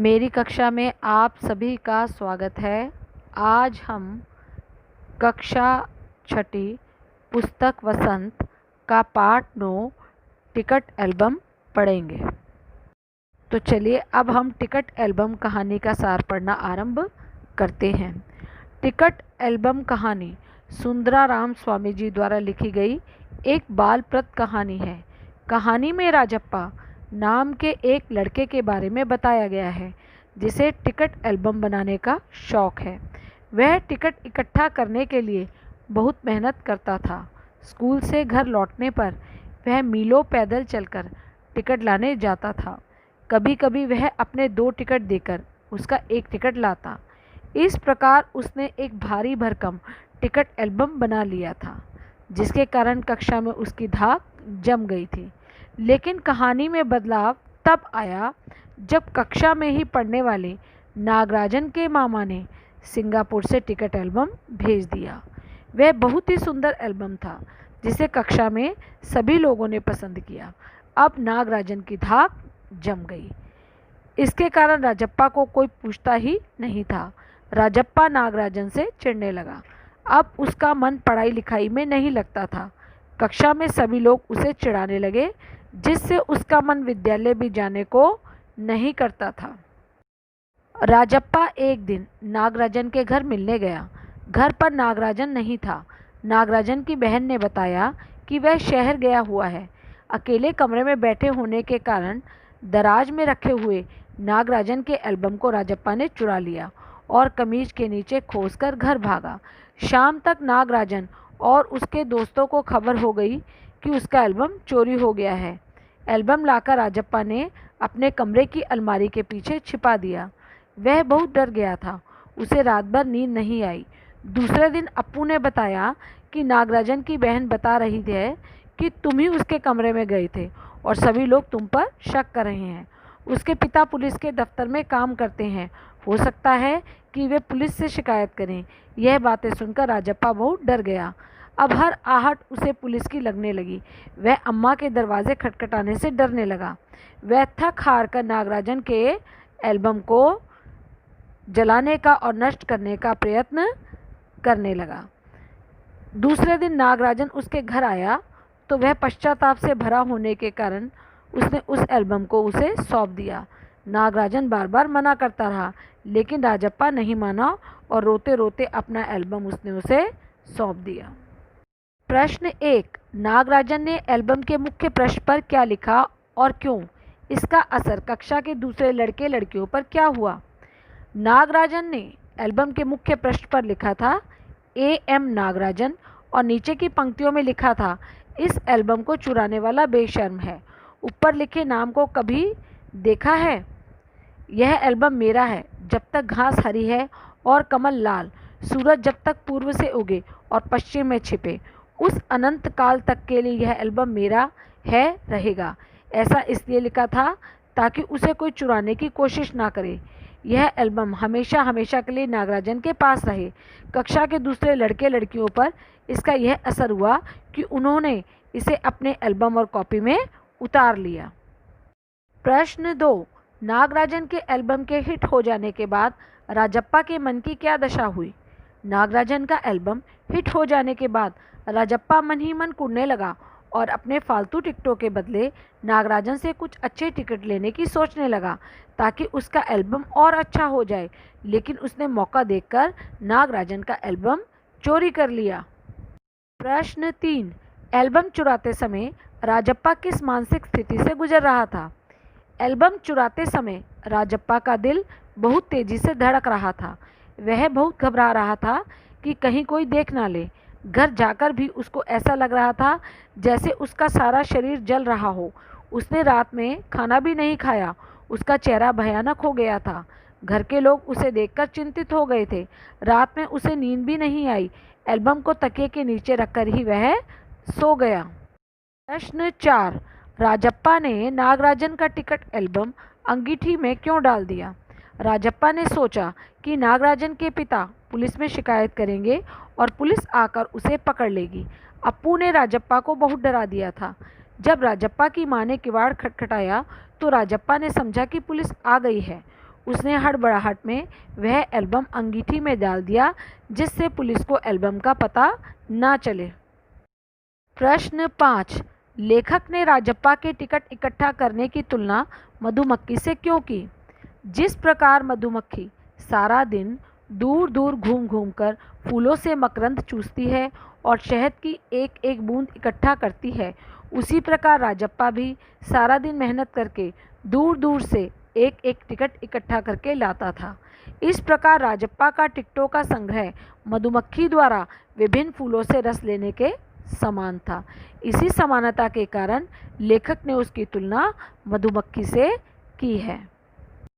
मेरी कक्षा में आप सभी का स्वागत है। आज हम कक्षा छठी पुस्तक वसंत का पाठ 9 टिकट एल्बम पढ़ेंगे। तो चलिए अब हम टिकट एल्बम कहानी का सार पढ़ना आरंभ करते हैं। टिकट एल्बम कहानी सुंदराराम स्वामी जी द्वारा लिखी गई एक बालप्रद कहानी है। कहानी में राजप्पा नाम के एक लड़के के बारे में बताया गया है जिसे टिकट एल्बम बनाने का शौक है। वह टिकट इकट्ठा करने के लिए बहुत मेहनत करता था। स्कूल से घर लौटने पर वह मीलों पैदल चलकर टिकट लाने जाता था। कभी कभी वह अपने 2 टिकट देकर उसका 1 टिकट लाता। इस प्रकार उसने एक भारी भरकम टिकट एल्बम बना लिया था, जिसके कारण कक्षा में उसकी धाक जम गई थी। लेकिन कहानी में बदलाव तब आया जब कक्षा में ही पढ़ने वाले नागराजन के मामा ने सिंगापुर से टिकट एल्बम भेज दिया। वह बहुत ही सुंदर एल्बम था जिसे कक्षा में सभी लोगों ने पसंद किया। अब नागराजन की धाक जम गई। इसके कारण राजप्पा को कोई पूछता ही नहीं था। राजप्पा नागराजन से चिढ़ने लगा। अब उसका मन पढ़ाई लिखाई में नहीं लगता था। कक्षा में सभी लोग उसे चिढ़ाने लगे, जिससे उसका मन विद्यालय भी जाने को नहीं करता था। राजप्पा एक दिन नागराजन के घर मिलने गया। घर पर नागराजन नहीं था। नागराजन की बहन ने बताया कि वह शहर गया हुआ है। अकेले कमरे में बैठे होने के कारण दराज में रखे हुए नागराजन के एल्बम को राजप्पा ने चुरा लिया और कमीज के नीचे खोसकर घर भागा। शाम तक नागराजन और उसके दोस्तों को खबर हो गई कि उसका एल्बम चोरी हो गया है। एल्बम लाकर राजप्पा ने अपने कमरे की अलमारी के पीछे छिपा दिया। वह बहुत डर गया था। उसे रात भर नींद नहीं आई। दूसरे दिन अप्पू ने बताया कि नागराजन की बहन बता रही है कि तुम ही उसके कमरे में गए थे और सभी लोग तुम पर शक कर रहे हैं। उसके पिता पुलिस के दफ्तर में काम करते हैं। हो सकता है कि वे पुलिस से शिकायत करें। यह बातें सुनकर राजप्पा बहुत डर गया। अब हर आहट उसे पुलिस की लगने लगी। वह अम्मा के दरवाजे खटखटाने से डरने लगा। वह थक हार कर नागराजन के एल्बम को जलाने का और नष्ट करने का प्रयत्न करने लगा। दूसरे दिन नागराजन उसके घर आया तो वह पश्चाताप से भरा होने के कारण उसने उस एल्बम को उसे सौंप दिया। नागराजन बार बार मना करता रहा, लेकिन राजप्पा नहीं माना और रोते रोते अपना एल्बम उसने उसे सौंप दिया। प्रश्न 1, नागराजन ने एल्बम के मुख्य पृष्ठ पर क्या लिखा और क्यों? इसका असर कक्षा के दूसरे लड़के लड़कियों पर क्या हुआ? नागराजन ने एल्बम के मुख्य पृष्ठ पर लिखा था A.M. नागराजन और नीचे की पंक्तियों में लिखा था इस एल्बम को चुराने वाला बेशर्म है। ऊपर लिखे नाम को कभी देखा है? यह एल्बम मेरा है। जब तक घास हरी है और कमल लाल, सूरज जब तक पूर्व से उगे और पश्चिम में छिपे, उस अनंत काल तक के लिए यह एल्बम मेरा है रहेगा। ऐसा इसलिए लिखा था ताकि उसे कोई चुराने की कोशिश ना करे। यह एल्बम हमेशा हमेशा के लिए नागराजन के पास रहे। कक्षा के दूसरे लड़के लड़कियों पर इसका यह असर हुआ कि उन्होंने इसे अपने एल्बम और कॉपी में उतार लिया। प्रश्न 2, नागराजन के एल्बम के हिट हो जाने के बाद राजप्पा के मन की क्या दशा हुई? नागराजन का एल्बम हिट हो जाने के बाद राजप्पा मन ही मन कुढ़ने लगा और अपने फालतू टिकटों के बदले नागराजन से कुछ अच्छे टिकट लेने की सोचने लगा ताकि उसका एल्बम और अच्छा हो जाए। लेकिन उसने मौका देखकर नागराजन का एल्बम चोरी कर लिया। प्रश्न 3, एल्बम चुराते समय राजप्पा किस मानसिक स्थिति से गुजर रहा था? एल्बम चुराते समय राजप्पा का दिल बहुत तेजी से धड़क रहा था। वह बहुत घबरा रहा था कि कहीं कोई देख ना ले। घर जाकर भी उसको ऐसा लग रहा था जैसे उसका सारा शरीर जल रहा हो। उसने रात में खाना भी नहीं खाया। उसका चेहरा भयानक हो गया था। घर के लोग उसे देखकर चिंतित हो गए थे। रात में उसे नींद भी नहीं आई। एल्बम को तकिए के नीचे रखकर ही वह सो गया। प्रश्न 4, राजप्पा ने नागराजन का टिकट एल्बम अंगीठी में क्यों डाल दिया? राजप्पा ने सोचा कि नागराजन के पिता पुलिस में शिकायत करेंगे और पुलिस आकर उसे पकड़ लेगी। अप्पू ने राजप्पा को बहुत डरा दिया था। जब राजप्पा की मां ने किवाड़ खटखटाया तो राजप्पा ने समझा कि पुलिस आ गई है। उसने हड़बड़ाहट में वह एल्बम अंगीठी में डाल दिया, जिससे पुलिस को एल्बम का पता ना चले। प्रश्न 5, लेखक ने राजप्पा के टिकट इकट्ठा करने की तुलना मधुमक्खी से क्यों की? जिस प्रकार मधुमक्खी सारा दिन दूर दूर घूम घूम कर फूलों से मकरंद चूसती है और शहद की एक एक बूंद इकट्ठा करती है, उसी प्रकार राजप्पा भी सारा दिन मेहनत करके दूर दूर से एक एक टिकट इकट्ठा करके लाता था। इस प्रकार राजप्पा का टिकटों का संग्रह मधुमक्खी द्वारा विभिन्न फूलों से रस लेने के समान था। इसी समानता के कारण लेखक ने उसकी तुलना मधुमक्खी से की है।